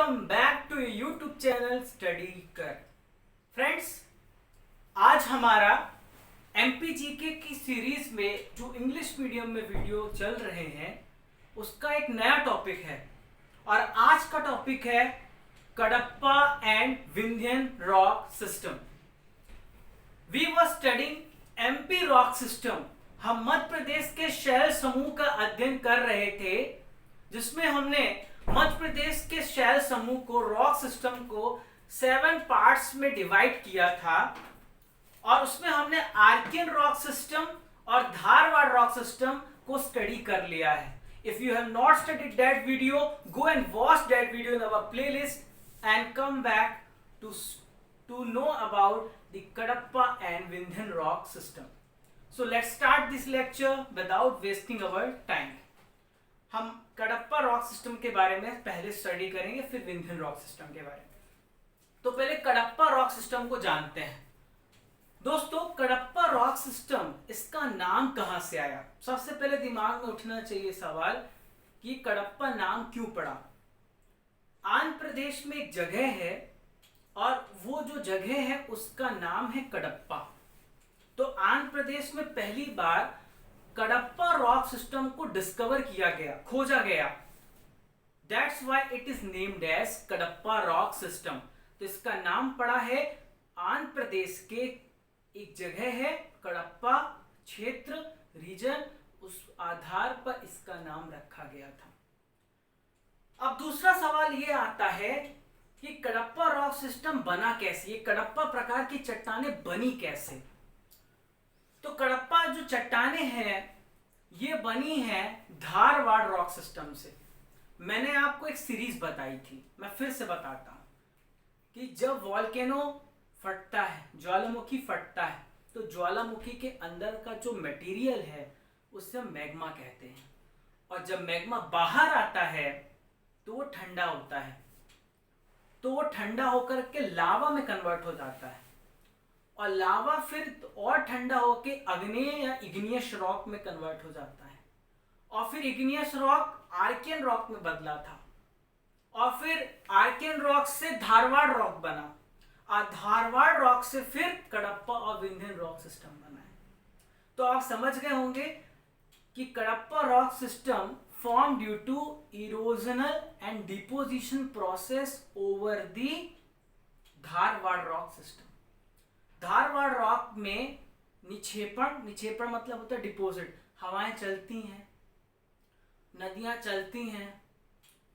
Welcome back to YouTube channel study कर। Friends, आज हमारा एमपीजीके की सीरीज में जो इंग्लिश मीडियम में वीडियो चल रहे हैं उसका एक नया टॉपिक है और आज का टॉपिक है Kadapa and Vindhyan rock system. We were studying MP rock system. हम मध्य प्रदेश के शैल समूह का अध्ययन कर रहे थे जिसमें हमने मध्य प्रदेश के शैल समूह को रॉक सिस्टम को 7 पार्ट्स में डिवाइड किया था और उसमें हमने आर्कियन रॉक सिस्टम और धारवाड़ रॉक सिस्टम को स्टडी कर लिया है। If you have not studied that video, go and watch that video in our playlist and come back to know about the Kadapa and Vindhyan rock system. So let's start this lecture without wasting our time. हम Kadapa rock system के बारे में पहले study करेंगे, फिर Vindhyan rock system के बारे में। तो पहले कडप्पा रॉक सिस्टम को जानते हैं। दोस्तों, कडप्पा रॉक सिस्टम, इसका नाम कहां से आया? सबसे पहले दिमाग में उठना चाहिए सवाल कि कडप्पा नाम क्यों पड़ा। आंध्र प्रदेश में एक जगह है और वो जो जगह है उसका नाम है कडप्पा। तो आंध्र प्रदेश में पहली बार कडप्पा रॉक सिस्टम को डिस्कवर किया गया, खोजा गया। That's why it is named as Kadapa rock system. तो इसका नाम पड़ा है, आंध्र प्रदेश के एक जगह है कडप्पा क्षेत्र, रीजन, उस आधार पर इसका नाम रखा गया था। अब दूसरा सवाल ये आता है कि कडप्पा रॉक सिस्टम बना कैसे, ये कडप्पा प्रकार की चट्टानें बनी कैसे? तो कडप्पा जो चट्टानें हैं ये बनी हैं धारवाड़ रॉक सिस्टम से। मैंने आपको एक सीरीज बताई थी, मैं फिर से बताता हूं कि जब वॉल्केनो फटता है, ज्वालामुखी फटता है, तो ज्वालामुखी के अंदर का जो मटेरियल है उसे हम मैग्मा कहते हैं। और जब मैग्मा बाहर आता है तो वो ठंडा होता है, तो वो ठंडा होकर के लावा में कन्वर्ट हो जाता है और लावा फिर और ठंडा होके अग्नेय या इग्नियस रॉक में कन्वर्ट हो जाता है और फिर इग्नियस रॉक आर्कियन रॉक में बदला था और फिर आर्कियन रॉक से धारवाड़ रॉक बना और धारवाड़ रॉक से फिर कडप्पा और विंध्यन रॉक सिस्टम बना है। तो आप समझ गए होंगे कि Kadapa rock system formed due to erosional and deposition process over the Dharwad rock system. Dharwad rock में निक्षेपण मतलब होता है डिपोजिट। हवाएं चलती हैं, नदियां चलती हैं,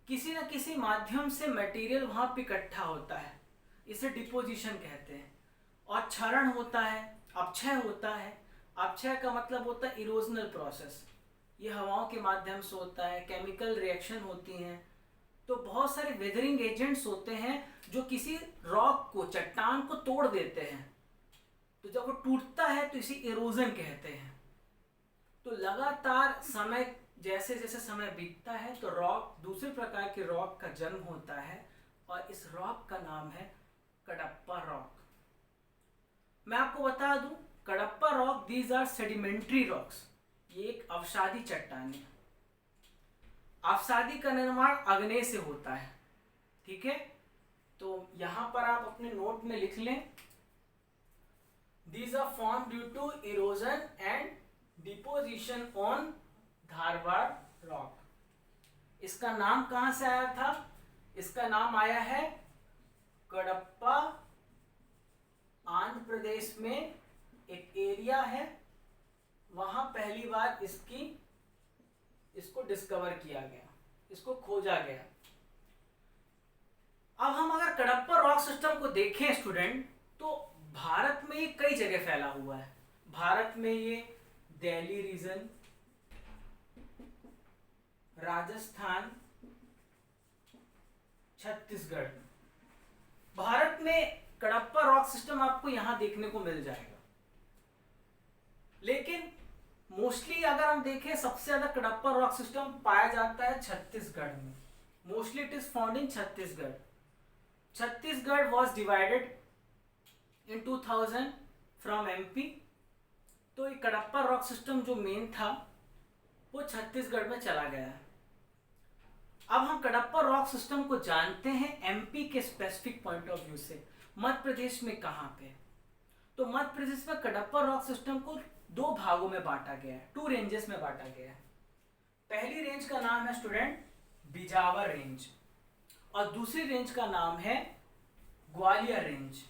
किसी न किसी माध्यम से मटेरियल वहां पे इकट्ठा होता है, इसे डिपोजिशन कहते हैं। और क्षरण होता है, अपक्षय होता है। अपक्षय का मतलब होता है इरोजनल प्रोसेस, ये हवाओं के माध्यम से होता है। केमिकल रिएक्शन होती हैं, तो बहुत सारे वेदरिंग एजेंट्स होते हैं जो किसी रॉक को, चट्टान को तोड़ देते हैं। तो जब वो टूटता है तो इसे इरोजन कहते हैं। तो लगातार समय, जैसे जैसे समय बीतता है तो रॉक, दूसरे प्रकार के रॉक का जन्म होता है और इस रॉक का नाम है कडप्पा रॉक। मैं आपको बता दूं, Kadapa rock, these are sedimentary rocks. ये एक अवसादी चट्टान है। अवसादी का निर्माण अग्नेय से होता है, ठीक है? तो यहां पर आप अपने नोट में लिख लें, these are formed due to erosion and deposition on Dharwad rock. इसका नाम कहां से आया था? इसका नाम आया है कडप्पा, आंध्र प्रदेश में एक एरिया है, वहां पहली बार इसको डिस्कवर किया गया, इसको खोजा गया। अब हम अगर कडप्पा रॉक सिस्टम को देखें स्टूडेंट, तो भारत में ये कई जगह फैला हुआ है। भारत में ये दिल्ली रीजन, राजस्थान, छत्तीसगढ़, भारत में कडप्पा रॉक सिस्टम आपको यहां देखने को मिल जाएगा। लेकिन मोस्टली अगर हम देखें, सबसे ज्यादा कडप्पा रॉक सिस्टम पाया जाता है छत्तीसगढ़ में। Mostly it is found in Chhattisgarh. Chhattisgarh was divided in 2000 from MP. तो ये कडप्पा रॉक सिस्टम जो मेन था वो छत्तीसगढ़ में चला गया है। अब हम कडप्पा रॉक सिस्टम को जानते हैं एमपी के स्पेसिफिक पॉइंट ऑफ व्यू से। मध्य प्रदेश में कहाँ पे? तो मध्य प्रदेश में कडप्पा रॉक सिस्टम को दो भागों में बांटा गया है, 2 रेंजेस में बांटा गया है। पहली रेंज का नाम है स्टूडेंट बिजावर रेंज और दूसरी रेंज का नाम है ग्वालियर रेंज।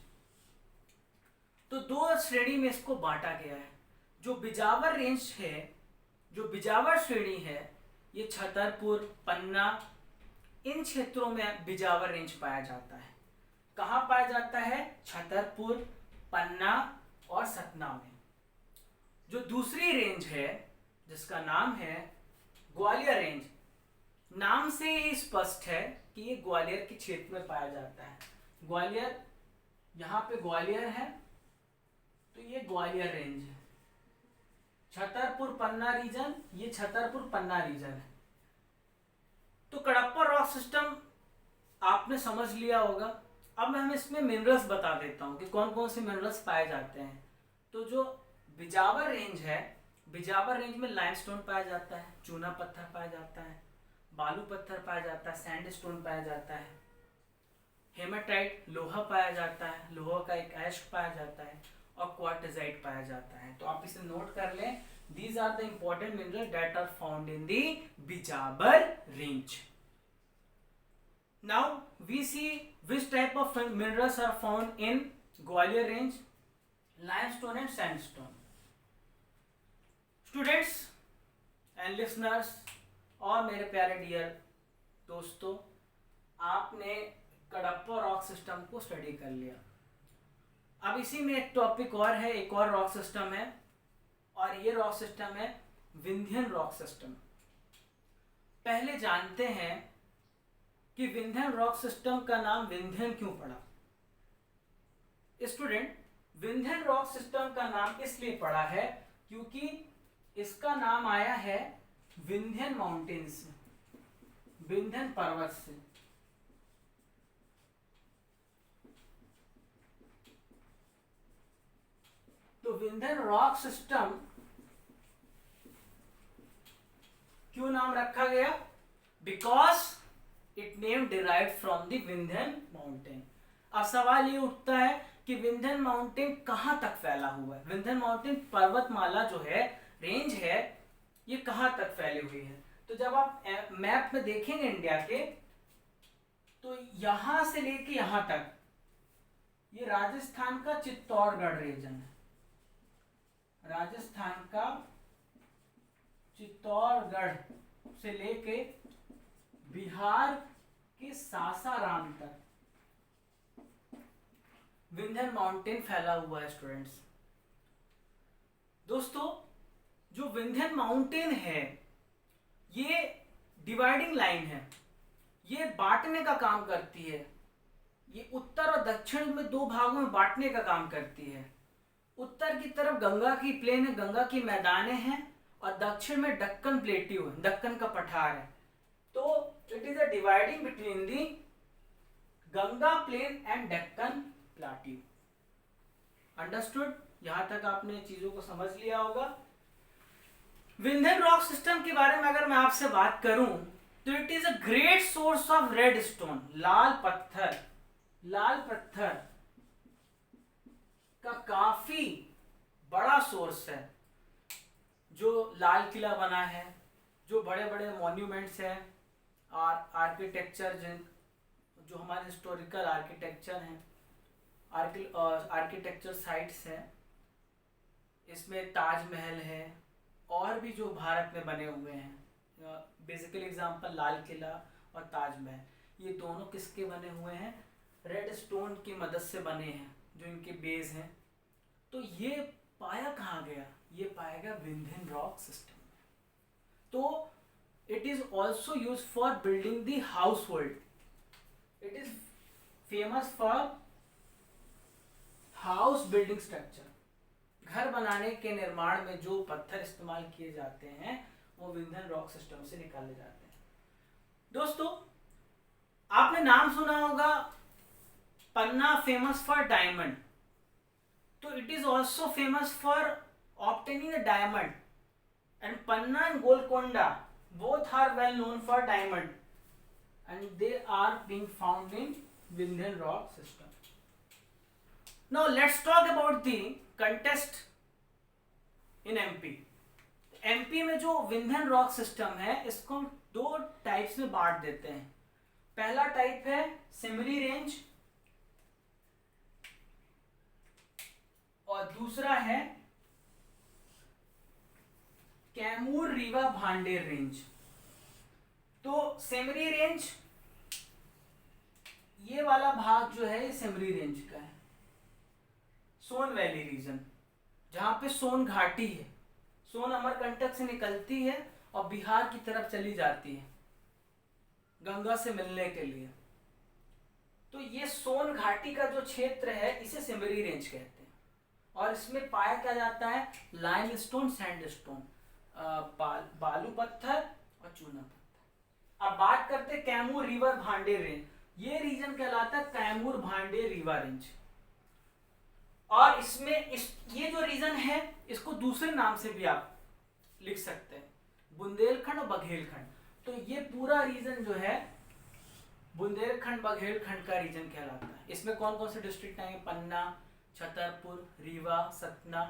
तो 2 श्रेणी में इसको बांटा गया है। जो बिजावर रेंज है, जो बिजावर श्रेणी है, ये छतरपुर, पन्ना, इन क्षेत्रों में बिजावर रेंज पाया जाता है। कहाँ पाया जाता है? छतरपुर, पन्ना और सतना में। जो दूसरी रेंज है जिसका नाम है ग्वालियर रेंज, नाम से ही स्पष्ट है कि ये ग्वालियर के क्षेत्र में पाया जाता है। ग्वालियर, यहाँ पे ग्वालियर है तो ये ग्वालियर रेंज है। छतरपुर पन्ना रीजन, ये छतरपुर पन्ना रीजन है। तो कडप्पा रॉक सिस्टम आपने समझ लिया होगा। अब मैं हमें इसमें मिनरल्स बता देता हूँ कि कौन कौन से मिनरल्स पाए जाते हैं। तो जो बिजावर रेंज है, बिजावर रेंज में लाइमस्टोन पाया जाता है, चूना पत्थर पाया जाता है, बालू पत्थर पाया जाता है, सैंडस्टोन पाया जाता है, हेमाटाइट लोहा पाया जाता है, लोहा का एक ऐश पाया जाता है और क्वार्टजाइट पाया जाता है। तो आप इसे नोट कर लें। These are the important minerals that are found in the Bijabar range. Now we see which type of minerals are found in Gwalior range: limestone and sandstone. Students and listeners और मेरे प्यारे dear दोस्तों, आपने Kadapa rock system को study कर लिया। अब इसी में एक टॉपिक और है, एक और रॉक सिस्टम है और ये रॉक सिस्टम है विंध्यन रॉक सिस्टम। पहले जानते हैं कि विंध्यन रॉक सिस्टम का नाम विंध्यन क्यों पड़ा। स्टूडेंट, विंध्यन रॉक सिस्टम का नाम इसलिए पड़ा है क्योंकि इसका नाम आया है विंध्यन माउंटेन से, विंध्यन पर्वत से। तो विंध्यन रॉक सिस्टम क्यों नाम रखा गया? Because it name derived from the Vindhyan mountain. अब सवाल ये उठता है कि विंध्यन माउंटेन कहां तक फैला हुआ है? विंध्यन माउंटेन पर्वतमाला जो है, रेंज है, ये कहां तक फैली हुई है? तो जब आप मैप में देखेंगे इंडिया के, तो यहां से लेके यहां तक ये राजस्थान का चित्तौड़गढ़ रीजन है। राजस्थान का चित्तौड़गढ़ से लेके बिहार के सासाराम तक विंध्यन माउंटेन फैला हुआ है। स्टूडेंट्स, दोस्तों, जो विंध्यन माउंटेन है ये डिवाइडिंग लाइन है, ये बांटने का काम करती है। ये उत्तर और दक्षिण में 2 भागों में बांटने का काम करती है। उत्तर की तरफ गंगा की प्लेन है, गंगा की मैदानें हैं और दक्षिण में दक्कन प्लेट्यू है, दक्कन का पठार है। तो it is a dividing between the Ganga plain and Deccan plateau. Understood? यहां तक आपने चीजों को समझ लिया होगा। विंध्यन रॉक सिस्टम के बारे में अगर मैं आपसे बात करूं तो it is a great source of red stone, लाल पत्थर। लाल पत्थर का काफी बड़ा सोर्स है। जो लाल किला बना है, जो बड़े बड़े मॉन्यूमेंट्स हैं और आर्किटेक्चर, जो हमारे हिस्टोरिकल आर्किटेक्चर हैं, आर्किटेक्चर साइट्स हैं, इसमें ताजमहल है और भी जो भारत में बने हुए हैं। बेसिकली एग्जांपल लाल किला और ताजमहल, ये दोनों किसके बने हुए हैं? रेड स्टोन की मदद से बने हैं, जो इनके बेस हैं। तो ये पाया कहाँ गया? ये पाया गया विंध्यन रॉक सिस्टम में। तो it is also use for building the house hold. It is famous for house building structure. घर बनाने के निर्माण में जो पत्थर इस्तेमाल किए जाते हैं वो विंध्यन रॉक सिस्टम से निकाले जाते हैं। दोस्तों, आपने नाम सुना होगा पन्ना फेमस फॉर डायमंड। तो it is also famous for obtaining the diamond, and Panna and Golconda both are well known for diamond. and they are being found in Vindhyan rock system. Now let's talk about the contest in MP. MP में जो Vindhyan rock system है इसको दो types में बांट देते हैं. पहला टाइप है सिमरी रेंज और दूसरा है कैमूर रीवा भांडेर रेंज. तो सिमरी रेंज ये वाला भाग जो है ये सिमरी रेंज का है. सोन वैली रीजन जहां पे सोन घाटी है, सोन अमरकंटक से निकलती है और बिहार की तरफ चली जाती है गंगा से मिलने के लिए. तो ये सोन घाटी का जो क्षेत्र है इसे सिमरी रेंज कहते हैं और इसमें पाया क्या जाता है लाइमस्टोन, सैंडस्टोन, बालू पत्थर और चूना पत्थर. अब बात करते हैं कैमूर रिवर भांडेर रेंज. ये रीजन कहलाता है कैमूर भांडेर रीवा रेंज और इसमें ये जो रीजन है इसको दूसरे नाम से भी आप लिख सकते हैं, बुंदेलखंड और बघेलखंड. तो ये पूरा रीजन जो है बुंदेलखंड बघेलखंड का रीजन कहलाता है. इसमें कौन कौन से डिस्ट्रिक्ट आएंगे? पन्ना, छतरपुर, रीवा, सतना.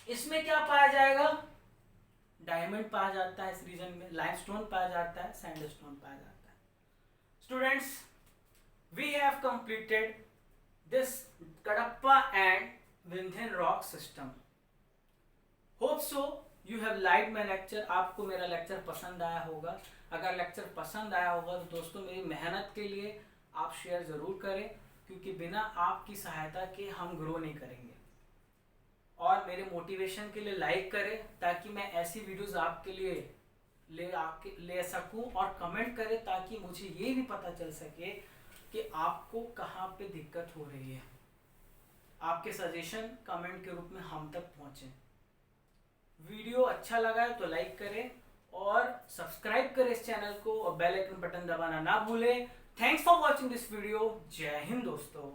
इसमें क्या पाया जाएगा? डायमंड पाया जाता है इस रीजन में, लाइमस्टोन पाया जाता है, सैंडस्टोन पाया जाता है. Students, we have completed this Kadapa and Vindhyan rock system. Hope so you have liked my lecture. आपको मेरा लेक्चर पसंद आया होगा. अगर लेक्चर पसंद आया होगा तो दोस्तों मेरी मेहनत के लिए आप शेयर ज़रूर करें क्योंकि बिना आपकी सहायता के हम ग्रो नहीं करेंगे. और मेरे मोटिवेशन के लिए लाइक करें ताकि मैं ऐसी वीडियोस आपके लिए ले सकूं और कमेंट करें ताकि मुझे ये भी पता चल सके कि आपको कहाँ पे दिक्कत हो रही है. आपके सजेशन कमेंट के रूप में हम तक पहुँचे. वीडियो अच्छा लगा है तो लाइक करें और सब्सक्राइब करें इस चैनल को और बेल आइकन बटन दबाना ना भूलें. Thanks for watching this video. जय हिंद दोस्तों.